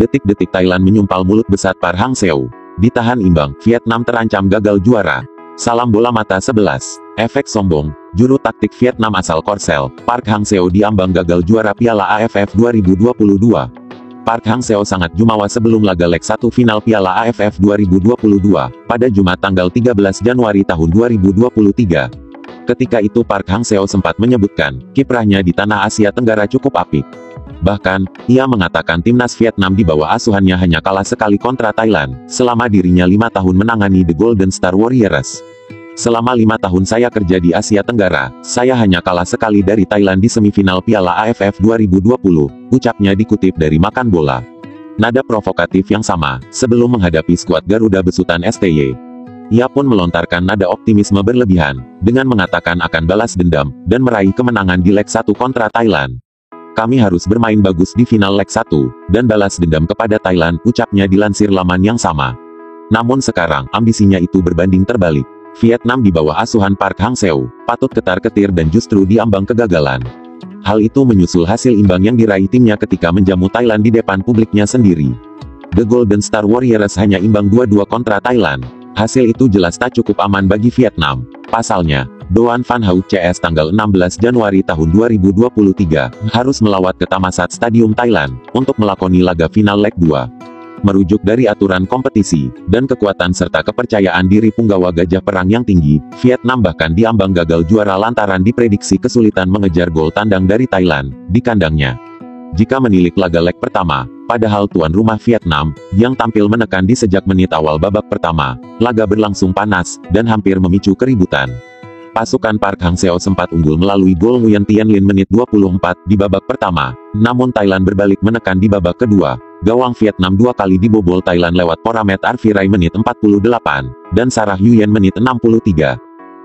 Detik-detik Thailand menyumpal mulut besar Park Hang-seo. Ditahan imbang, Vietnam terancam gagal juara. Salam bola mata 11. Efek sombong, juru taktik Vietnam asal Korsel, Park Hang-seo diambang gagal juara Piala AFF 2022. Park Hang-seo sangat jumawa sebelum laga leg 1 final Piala AFF 2022, pada Jumat tanggal 13 Januari tahun 2023. Ketika itu Park Hang-seo sempat menyebutkan, kiprahnya di tanah Asia Tenggara cukup apik. Bahkan, ia mengatakan timnas Vietnam di bawah asuhannya hanya kalah sekali kontra Thailand, selama dirinya 5 tahun menangani The Golden Star Warriors. Selama 5 tahun saya kerja di Asia Tenggara, saya hanya kalah sekali dari Thailand di semifinal Piala AFF 2020, ucapnya dikutip dari Makan Bola. Nada provokatif yang sama, sebelum menghadapi skuad Garuda besutan STY. Ia pun melontarkan nada optimisme berlebihan, dengan mengatakan akan balas dendam, dan meraih kemenangan di leg 1 kontra Thailand. Kami harus bermain bagus di final leg 1, dan balas dendam kepada Thailand, ucapnya dilansir laman yang sama. Namun sekarang, ambisinya itu berbanding terbalik. Vietnam di bawah asuhan Park Hang-seo, patut ketar-ketir dan justru diambang kegagalan. Hal itu menyusul hasil imbang yang diraih timnya ketika menjamu Thailand di depan publiknya sendiri. The Golden Star Warriors hanya imbang 2-2 kontra Thailand. Hasil itu jelas tak cukup aman bagi Vietnam. Pasalnya, Doan Van Hau CS tanggal 16 Januari tahun 2023, harus melawat ke Thammasat Stadium Thailand, untuk melakoni laga final leg 2. Merujuk dari aturan kompetisi, dan kekuatan serta kepercayaan diri punggawa gajah perang yang tinggi, Vietnam bahkan diambang gagal juara lantaran diprediksi kesulitan mengejar gol tandang dari Thailand, di kandangnya. Jika menilik laga leg pertama, padahal tuan rumah Vietnam, yang tampil menekan di sejak menit awal babak pertama, laga berlangsung panas, dan hampir memicu keributan. Pasukan Park Hang-seo sempat unggul melalui gol Nguyen Tien Linh menit 24 di babak pertama, namun Thailand berbalik menekan di babak kedua. Gawang Vietnam 2 kali dibobol Thailand lewat Poramet Arvirai menit 48, dan Sarah Nguyen menit 63.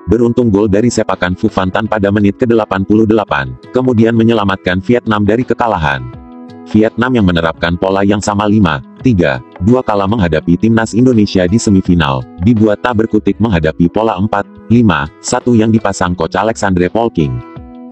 Beruntung gol dari sepakan Phu Van Tan pada menit ke-88, kemudian menyelamatkan Vietnam dari kekalahan. Vietnam yang menerapkan pola yang sama 5-3-2 kala menghadapi timnas Indonesia di semifinal, dibuat tak berkutik menghadapi pola 4-5-1 yang dipasang coach Alexandre Polking.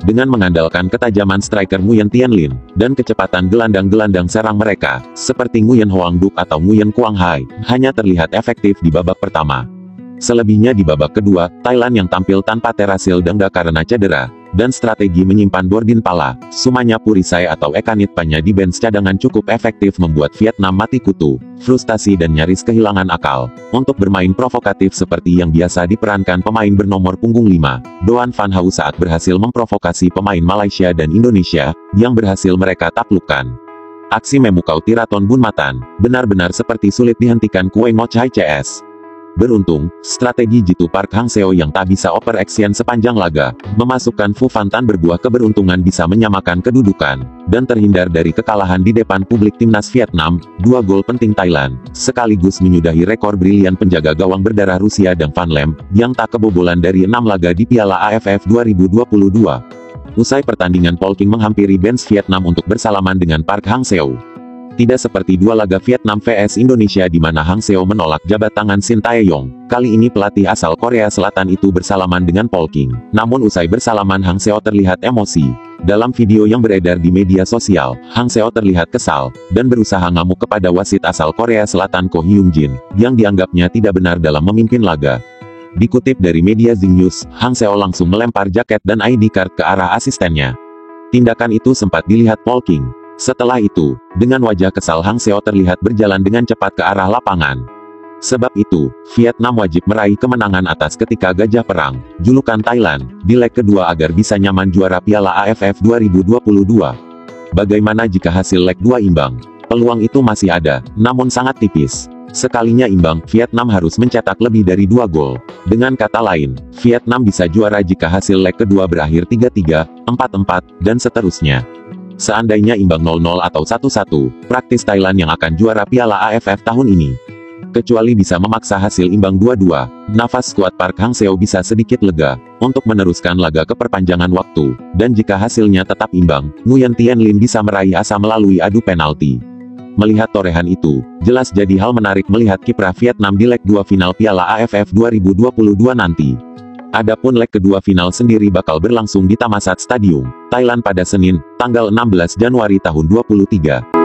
Dengan mengandalkan ketajaman striker Nguyen Tien Linh, dan kecepatan gelandang-gelandang serang mereka, seperti Nguyen Hoang Duc atau Nguyen Quang Hai, hanya terlihat efektif di babak pertama. Selebihnya di babak kedua, Thailand yang tampil tanpa Terasil Dangda karena cedera, dan strategi menyimpan Bordin Pala, Sumanya Purisai atau Ekanit Panya di bench cadangan cukup efektif membuat Vietnam mati kutu, frustasi dan nyaris kehilangan akal, untuk bermain provokatif seperti yang biasa diperankan pemain bernomor punggung 5, Doan Van Hau saat berhasil memprovokasi pemain Malaysia dan Indonesia, yang berhasil mereka taklukkan. Aksi memukau Tiraton Bunmatan, benar-benar seperti sulit dihentikan Kue Ngoc Hai CS. Beruntung, strategi jitu Park Hang-seo yang tak bisa overaction sepanjang laga, memasukkan Phu Van Tan berbuah keberuntungan bisa menyamakan kedudukan, dan terhindar dari kekalahan di depan publik timnas Vietnam, 2 gol penting Thailand, sekaligus menyudahi rekor brilian penjaga gawang berdarah Rusia Dang Van Lem, yang tak kebobolan dari 6 laga di Piala AFF 2022. Usai pertandingan Polking menghampiri bench Vietnam untuk bersalaman dengan Park Hang-seo. Tidak seperti 2 laga Vietnam vs Indonesia di mana Hang-seo menolak jabat tangan Shin Tae-yong, kali ini pelatih asal Korea Selatan itu bersalaman dengan Polking. Namun usai bersalaman Hang-seo terlihat emosi. Dalam video yang beredar di media sosial, Hang-seo terlihat kesal, dan berusaha ngamuk kepada wasit asal Korea Selatan Ko Hyung-jin, yang dianggapnya tidak benar dalam memimpin laga. Dikutip dari media Zing News, Hang-seo langsung melempar jaket dan ID card ke arah asistennya. Tindakan itu sempat dilihat Polking. Setelah itu, dengan wajah kesal Hang-seo terlihat berjalan dengan cepat ke arah lapangan. Sebab itu, Vietnam wajib meraih kemenangan atas ketika Gajah Perang, julukan Thailand, di leg kedua agar bisa nyaman juara Piala AFF 2022. Bagaimana jika hasil leg 2 imbang? Peluang itu masih ada, namun sangat tipis. Sekalinya imbang, Vietnam harus mencetak lebih dari 2 gol. Dengan kata lain, Vietnam bisa juara jika hasil leg kedua berakhir 3-3, 4-4, dan seterusnya. Seandainya imbang 0-0 atau 1-1, praktis Thailand yang akan juara Piala AFF tahun ini. Kecuali bisa memaksa hasil imbang 2-2, nafas skuad Park Hang-seo bisa sedikit lega, untuk meneruskan laga ke perpanjangan waktu, dan jika hasilnya tetap imbang, Nguyen Tien Linh bisa meraih asa melalui adu penalti. Melihat torehan itu, jelas jadi hal menarik melihat kiprah Vietnam di leg 2 final Piala AFF 2022 nanti. Adapun leg kedua final sendiri bakal berlangsung di Thammasat Stadium, Thailand pada Senin, tanggal 16 Januari tahun 2023.